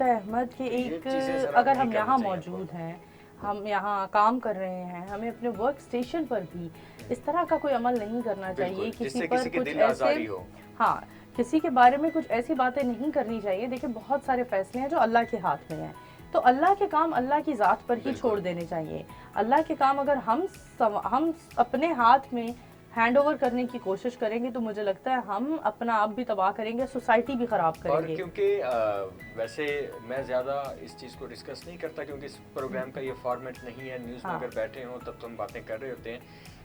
अहमद कि एक अगर हम यहाँ मौजूद हैं, हम यहाँ काम कर रहे हैं, हमें अपने वर्क स्टेशन पर भी इस तरह का कोई अमल नहीं करना चाहिए किसी पर कुछ ऐसे, हाँ, किसी के बारे में कुछ ऐसी बातें नहीं करनी चाहिए। देखिए बहुत सारे फैसले हैं जो अल्लाह के हाथ में हैं, तो अल्लाह के काम अल्लाह की ज़ात पर ही छोड़ देने चाहिए। अल्लाह के काम अगर हम अपने हाथ में हैंड ओवर करने की कोशिश करेंगे तो मुझे लगता है हम अपना आप भी तबाह करेंगे, सोसाइटी भी खराब करेंगे। और क्योंकि वैसे मैं ज़्यादा इस चीज़ को डिस्कस नहीं करता क्योंकि इस प्रोग्राम का ये फॉर्मेट नहीं है, न्यूज़ में अगर बैठे हों तब तो हम बातें कर रहे होते हैं,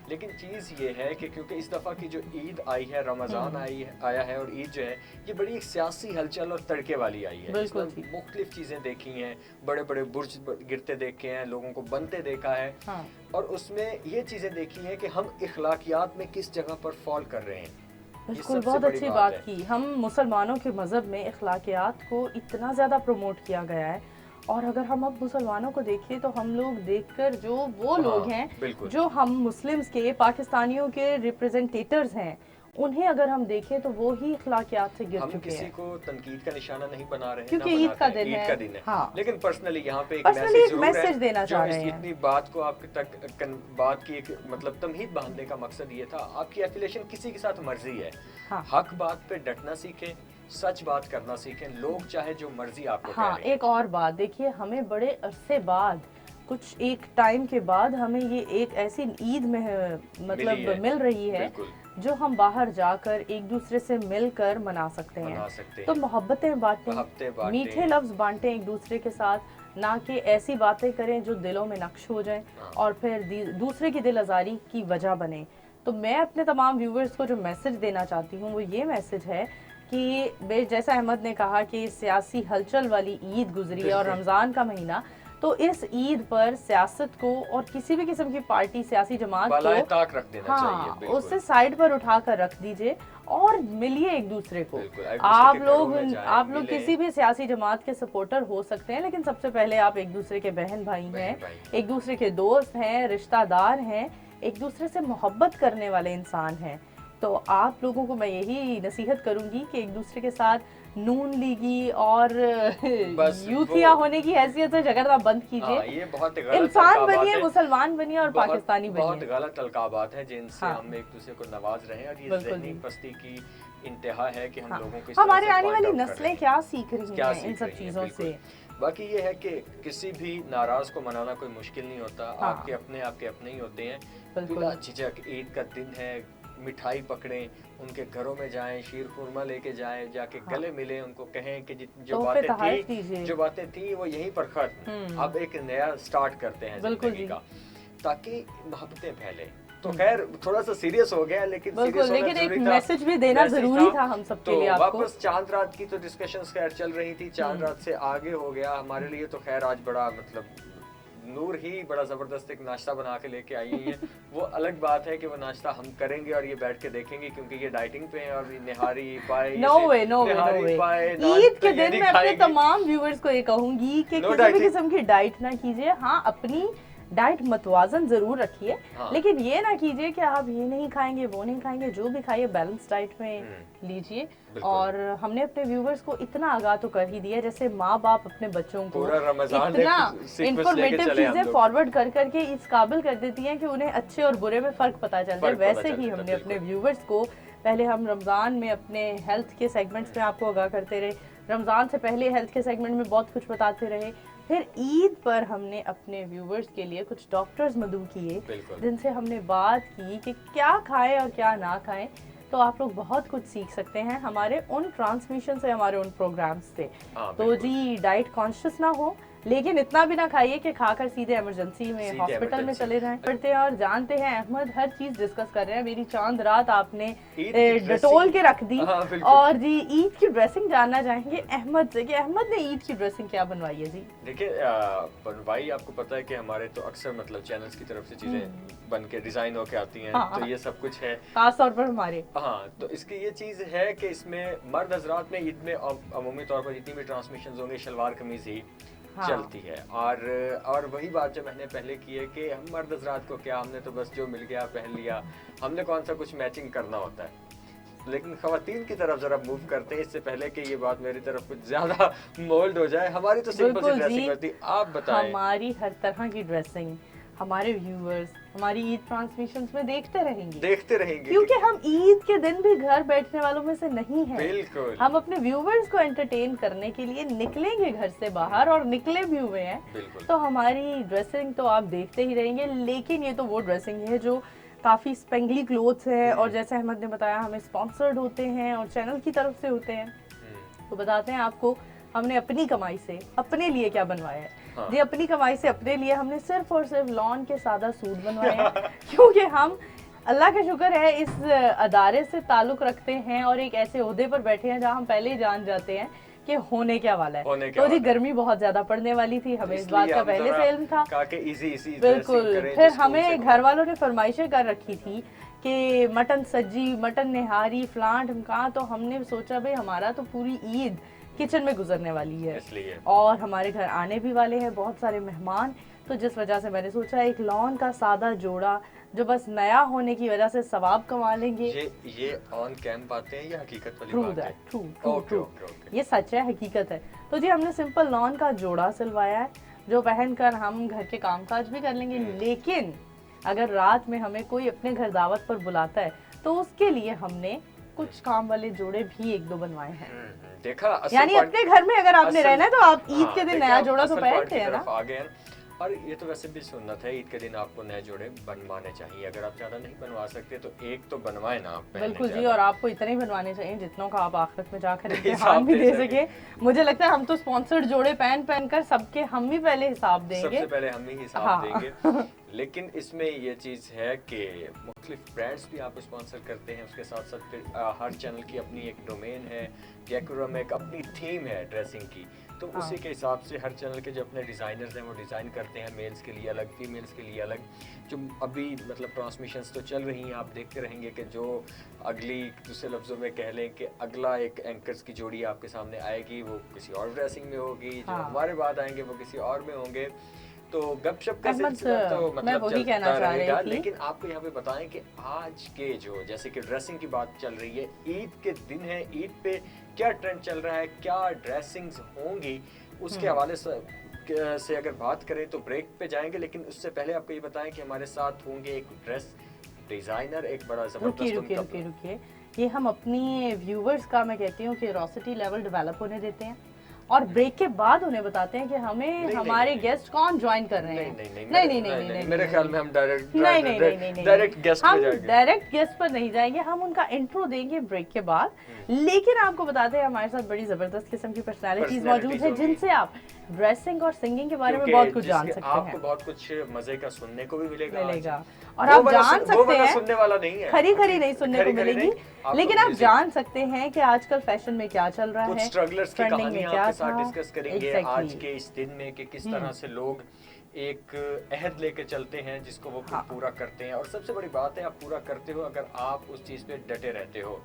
लेकिन चीज़ ये है कि क्योंकि इस दफ़ा की जो ईद आई है, रमज़ान आया है, और ईद जो है ये बड़ी एक सियासी हलचल और तड़के वाली आई है। इसमें मुख्तलिफ चीज़ें देखी हैं, बड़े बड़े बुर्ज गिरते देखे हैं, लोगों को बनते देखा है, हाँ। और उसमें ये चीज़ें देखी हैं कि हम इखलाकियात में किस जगह पर फॉल कर रहे हैं। बिल्कुल, बहुत अच्छी बात की। हम मुसलमानों के मज़हब में इखलाकियात को इतना ज़्यादा प्रमोट किया गया है, और अगर हम अब मुसलमानों को देखें तो हम लोग देखकर जो वो लोग हैं जो हम मुस्लिम्स के, पाकिस्तानियों के रिप्रेजेंटेटर्स हैं, उन्हें अगर हम देखें तो वो ही इखलाकियात से गिर चुके हैं। हम किसी को तनकीद का निशाना नहीं बना रहे हैं क्योंकि ईद का दिन है। हाँ। लेकिन पर्सनली यहाँ पे एक मैसेज देना चाह रहे हैं। इतनी बात को आपके तक बात की एक मतलब तमहीद बांधने का मकसद ये था, आपकी एफिलिएशन किसी के साथ मर्जी है, हाँ। हक बात पे डटना सीखें, सच बात करना सीखें, लोग चाहे जो मर्जी आपको हाँ, एक और बात देखिए, हमें बड़े अरसे बाद, कुछ एक टाइम के बाद हमें ये एक ऐसी ईद में मतलब मिल रही है जो हम बाहर जाकर एक दूसरे से मिलकर मना सकते हैं। तो मोहब्बतें बांटें, मीठे लफ्ज बांटें एक दूसरे के साथ, ना कि ऐसी बातें करें जो दिलों में नक्श हो जाएं और फिर दूसरे की दिल आज़ारी की वजह बने। तो मैं अपने तमाम व्यूवर्स को जो मैसेज देना चाहती हूँ वो ये मैसेज है कि जैसा अहमद ने कहा कि सियासी हलचल वाली ईद गुजरी है और रमज़ान का महीना, तो इस ईद पर सियासत को और किसी भी किस्म की पार्टी, सियासी जमात को ताक रख देना चाहिए। उससे साइड पर उठाकर रख दीजिए और मिलिए एक दूसरे को। आप लोग किसी भी सियासी जमात के सपोर्टर हो सकते हैं, लेकिन सबसे पहले आप एक दूसरे के बहन भाई हैं, एक दूसरे के दोस्त हैं, रिश्तेदार हैं, एक दूसरे से मोहब्बत करने वाले इंसान हैं। तो आप लोगों को मैं यही नसीहत करूंगी कि एक दूसरे के साथ नून लीगी और यूथिया होने की हैसियत से झगड़ना बंद कीजिए। ये बहुत इंसान बनिए, मुसलमान बनिए और पाकिस्तानी बनिए। बहुत गलत अलकाबात है जिनसे हम एक दूसरे को नवाज रहे हैं, और ये ज़हनी पस्ती की इंतहा है कि हम लोगों को हमारे आने वाली नस्लें क्या सीख रही हैं इन सब चीज़ों से। बाकी ये है कि किसी भी नाराज को मनाना कोई मुश्किल नहीं होता। आपके अपने ही होते हैं। बिला झिझक ईद का दिन है, मिठाई पकड़ें, उनके घरों में जाएं, शीर खुरमा लेके जाएं, जाके गले मिले, उनको कहें कि जो बातें थी वो यहीं पर खत्म, अब एक नया स्टार्ट करते हैं जिंदगी का, ताकि मोहब्बतें फैले। तो खैर थोड़ा सा सीरियस हो गया, लेकिन एक मैसेज भी देना जरूरी था हम सबके लिए। आपको वापस चांद रात की तो डिस्कशंस खैर चल रही थी, चांद रात से आगे हो गया हमारे लिए। तो खैर आज बड़ा मतलब नूर ही बड़ा जबरदस्त एक नाश्ता बना के लेके आई है। वो अलग बात है कि वो नाश्ता हम करेंगे और ये बैठ के देखेंगे, क्योंकि ये डाइटिंग पे है और निहारी पाए नो वे ईद के दिन मैं अपने तमाम व्यूअर्स को ये कहूंगी कि किसी भी किस्म की डाइट ना कीजिए। हाँ, अपनी डाइट मतवाजन जरूर रखिए, लेकिन ये ना कीजिए कि आप ये नहीं खाएंगे वो नहीं खाएंगे, जो भी खाइए बैलेंस डाइट में लीजिए। और हमने अपने व्यूवर्स को इतना आगाह तो कर ही दिया, जैसे माँ बाप अपने बच्चों को इतना इंफॉर्मेटिव चीजें फॉरवर्ड कर करके इस काबिल कर देती हैं कि उन्हें अच्छे और बुरे में फर्क पता चल जाए, वैसे ही हमने अपने व्यूवर्स को पहले हम रमज़ान में अपने हेल्थ के सेगमेंट्स में आपको आगाह करते रहे, रमज़ान से पहले हेल्थ के सेगमेंट में बहुत कुछ बताते रहे, फिर ईद पर हमने अपने व्यूवर्स के लिए कुछ डॉक्टर्स मदऊ किए जिनसे हमने बात की कि क्या खाएं और क्या ना खाएं। तो आप लोग बहुत कुछ सीख सकते हैं हमारे उन ट्रांसमिशन से, हमारे उन प्रोग्राम्स से। तो जी, डाइट कॉन्शियस ना हो, लेकिन इतना भी ना खाइए कि खाकर सीधे इमरजेंसी में हॉस्पिटल में चले जाएं। पढ़ते हैं और जानते हैं अहमद हर चीज डिस्कस कर रहे हैं। मेरी चांद रात आपने डटोल के रख दी। और जी ईद की ड्रेसिंग जानना चाहेंगे अहमद से कि अहमद ने ईद की ड्रेसिंग क्या बनवाई है। जी देखिए बनवाई, आपको पता है कि हमारे तो अक्सर मतलब चैनल्स की तरफ से चीजें बन के डिजाइन होके आती हैं। तो ये सब कुछ है खास तौर पर हमारे। हाँ, तो इसकी ये चीज है कि इसमें मर्द हजरात में ईद में अमूमी तौर पर जितनी भी ट्रांसमिशन होंगे शलवार कमीज ही चलती है। और वही बात जो मैंने पहले की है कि हम मर्द हजरात को क्या, हमने तो बस जो मिल गया पहन लिया, हमने कौन सा कुछ मैचिंग करना होता है। लेकिन खवातीन की तरफ जरा मूव करते हैं, इससे पहले कि ये बात मेरी तरफ कुछ ज्यादा मोल्ड हो जाए। हमारी तो सिंपल सी ड्रेसिंग होती है, आप बताएं। हमारी हर तरह की ड्रेसिंग हमारे व्यूअर्स हमारी ईद ट्रांसमिशंस में देखते रहेंगे क्योंकि हम ईद के दिन भी घर बैठने वालों में से नहीं हैं। बिल्कुल, हम अपने व्यूअर्स को एंटरटेन करने के लिए निकलेंगे घर से बाहर और निकले भी हुए हैं। तो हमारी ड्रेसिंग तो आप देखते ही रहेंगे, लेकिन ये तो वो ड्रेसिंग है जो काफी स्पेंगली क्लोथ्स है और जैसे अहमद ने बताया हमें स्पॉन्सर्ड होते हैं और चैनल की तरफ से होते हैं। तो बताते हैं आपको हमने अपनी कमाई से अपने लिए क्या बनवाया है। हाँ। जी, अपनी कमाई से अपने लिए हमने सिर्फ और सिर्फ लॉन के सादा सूट बनवाए हैं क्योंकि हम अल्लाह का शुक्र है इस अदारे से ताल्लुक रखते हैं और एक ऐसे ओहदे पर बैठे हैं जहां हम पहले ही जान जाते हैं कि होने क्या वाला है। तो जी गर्मी बहुत ज्यादा पड़ने वाली थी, हमें इस बात का पहले से इल्म था। बिल्कुल, फिर हमें घर वालों ने फरमाइशें कर रखी थी कि मटन सज्जी, मटन निहारी, फलां ढमका, तो हमने सोचा भाई हमारा तो पूरी ईद किचन में गुजरने वाली है और हमारे घर आने भी वाले हैं बहुत सारे मेहमान। तो जिस वजह से मैंने सोचा एक लॉन का सादा जोड़ा जो बस नया होने की वजह से सवाब कमा लेंगे। ये ऑन कैंप बातें हैं या हकीकत वाली बात है? ट्रू, ये सच है, हकीकत है। तो जी हमने सिंपल लॉन का जोड़ा सिलवाया है जो पहनकर हम घर के कामकाज भी कर लेंगे, लेकिन अगर रात में हमें कोई अपने घर दावत पर बुलाता है तो उसके लिए हमने कुछ काम वाले जोड़े भी एक दो बनवाए हैं। देखा, यानी अपने घर में अगर आपने रहना है तो आप ईद के दिन नया जोड़ा तो पहनते हैं ना। और ये तो वैसे भी सुन्नत है, ईद के दिन आपको नए जोड़े बनवाने चाहिए। अगर आप ज्यादा नहीं बनवा सकते तो एक तो बनवाए ना आप। बिल्कुल जी, और आपको इतने ही बनवाने चाहिए जितनों का आप आखिरत में जाकर इम्तिहान भी दे सके। मुझे लगता है हम तो स्पॉन्सर्ड जोड़े पहन कर सबके हम ही पहले हिसाब देंगे, सबसे पहले हम ही हिसाब देंगे। लेकिन इसमें ये चीज़ है कि मुख्तलिफ ब्रांड्स भी आप स्पॉन्सर करते हैं, उसके साथ साथ फिर हर चैनल की अपनी एक डोमेन है, जैकुरम एक अपनी थीम है ड्रेसिंग की। तो उसी के हिसाब से हर चैनल के जो अपने डिज़ाइनर्स हैं वो डिज़ाइन करते हैं, मेल्स के लिए अलग, फीमेल्स के लिए अलग। जो अभी मतलब ट्रांसमिशंस तो चल रही हैं, आप देखते रहेंगे कि जो अगली दूसरे लफ्ज़ों में कह लें कि अगला एक एंकर्स की जोड़ी आपके सामने आएगी वो किसी और ड्रेसिंग में होगी, जो हमारे बाद आएंगे वो किसी और में होंगे। तो गपशप का सिलसिला तो मतलब चलता रहेगा, लेकिन आपको यहाँ पे बताएं कि आज के जो जैसे कि ड्रेसिंग की बात चल रही है, ईद के दिन है, ईद पे क्या ट्रेंड चल रहा है, क्या ड्रेसिंग्स होंगी, उसके हवाले से अगर बात करें तो ब्रेक पे जाएंगे। लेकिन उससे पहले आपको ये बताएं कि हमारे साथ होंगे एक ड्रेस डिजाइनर, एक बड़ा जबरदस्त। रुकिए, ये हम अपनी व्यूवर्स का मैं कहती हूँ क्यूरियोसिटी लेवल डेवलप होने देते हैं और ब्रेक के बाद उन्हें बताते हैं कि हमें हमारे गेस्ट कौन ज्वाइन कर रहे हैं। नहीं, मेरे ख्याल में हम डायरेक्ट गेस्ट पर नहीं जाएंगे, हम उनका इंट्रो देंगे ब्रेक के बाद। लेकिन आपको बताते हैं हमारे साथ बड़ी जबरदस्त किस्म की पर्सनालिटीज मौजूद है जिनसे आप ड्रेसिंग और सिंगिंग के बारे में बहुत कुछ जान सकते हैं। आपको बहुत कुछ मजे का सुनने को भी मिलेगा और आप जान सकते हैं, सुनने वाला नहीं है, खरी नहीं सुनने को मिलेगी, लेकिन आप जान सकते हैं कि आजकल फैशन में क्या चल रहा है, स्ट्रगलर्स की कहानी आपके साथ डिस्कस करेंगे आज के इस दिन में कि किस तरह से लोग एक अहद लेके चलते हैं जिसको वो पूरा करते हैं। और सबसे बड़ी बात है आप पूरा करते हो अगर आप उस चीज पे डटे रहते हो।